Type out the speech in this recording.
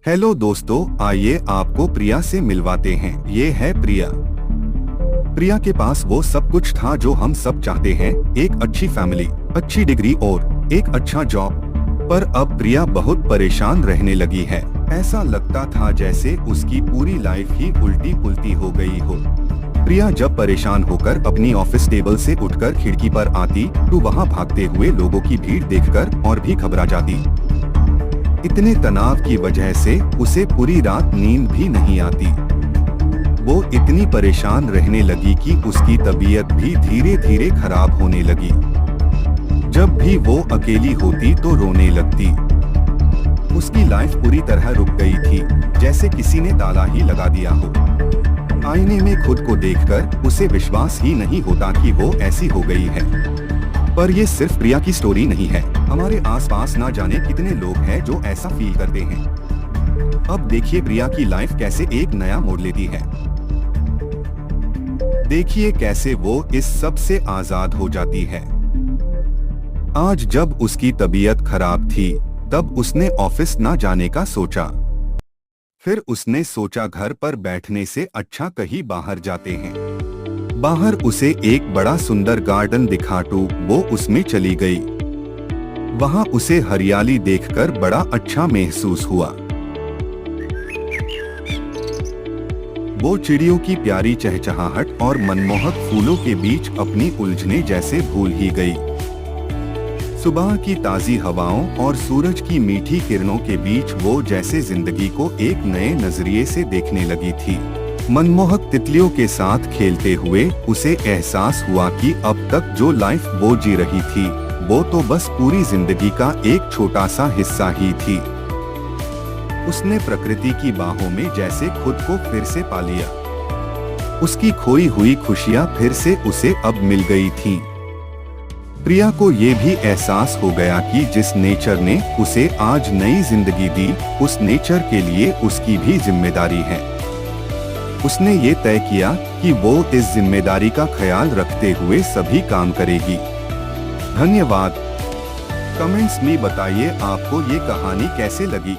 Hello दोस्तों, आइए आपको प्रिया से मिलवाते हैं। ये है प्रिया। प्रिया के पास वो सब कुछ था जो हम सब चाहते हैं, एक अच्छी फैमिली, अच्छी डिग्री और एक अच्छा जॉब। पर अब प्रिया बहुत परेशान रहने लगी है। ऐसा लगता था जैसे उसकी पूरी लाइफ ही उल्टी पुल्टी हो गई हो। प्रिया जब परेशान होकर अपनी ऑफिस टेबल से उठकर खिड़की पर आती तो वहाँ भागते हुए लोगों की भीड़ देखकर और भी घबरा जाती। इतने तनाव की वजह से उसे पूरी रात नींद भी नहीं आती। वो इतनी परेशान रहने लगी कि उसकी तबीयत भी धीरे धीरे खराब होने लगी। जब भी वो अकेली होती तो रोने लगती। उसकी लाइफ पूरी तरह रुक गई थी, जैसे किसी ने ताला ही लगा दिया हो। आईने में खुद को देखकर उसे विश्वास ही नहीं होता कि वो ऐसी हो गई है। पर ये सिर्फ प्रिया की स्टोरी नहीं है। हमारे आसपास ना जाने कितने लोग हैं जो ऐसा फील करते हैं। अब देखिए प्रिया की लाइफ कैसे एक नया मोड़ लेती है। देखिए कैसे वो इस सब से आजाद हो जाती है। आज जब उसकी तबीयत खराब थी, तब उसने ऑफिस ना जाने का सोचा। फिर उसने सोचा घर पर बैठने से अच्छा कहीं बाहर जाते हैं। बाहर उसे एक बड़ा सुंदर गार्डन दिखा तो वो उसमें चली गई। वहां उसे हरियाली देखकर बड़ा अच्छा महसूस हुआ। वो चिड़ियों की प्यारी चहचहाहट और मनमोहक फूलों के बीच अपनी उलझने जैसे भूल ही गई। सुबह की ताजी हवाओं और सूरज की मीठी किरणों के बीच वो जैसे जिंदगी को एक नए नजरिए से देखने लगी थी। मनमोहक तितलियों के साथ खेलते हुए उसे एहसास हुआ कि अब तक जो लाइफ वो जी रही थी, वो तो बस पूरी जिंदगी का एक छोटा सा हिस्सा ही थी। उसने प्रकृति की बाहों में जैसे खुद को फिर से पा लिया। उसकी खोई हुई खुशियां फिर से उसे अब मिल गई थीं। प्रिया को ये भी एहसास हो गया कि जिस नेचर ने उसे आज नई जिंदगी दी, उस नेचर के लिए उसकी भी जिम्मेदारी है। उसने ये तय किया कि वो इस जिम्मेदारी का ख्याल रखते हुए सभी काम करेगी। धन्यवाद। कमेंट्स में बताइए आपको ये कहानी कैसे लगी।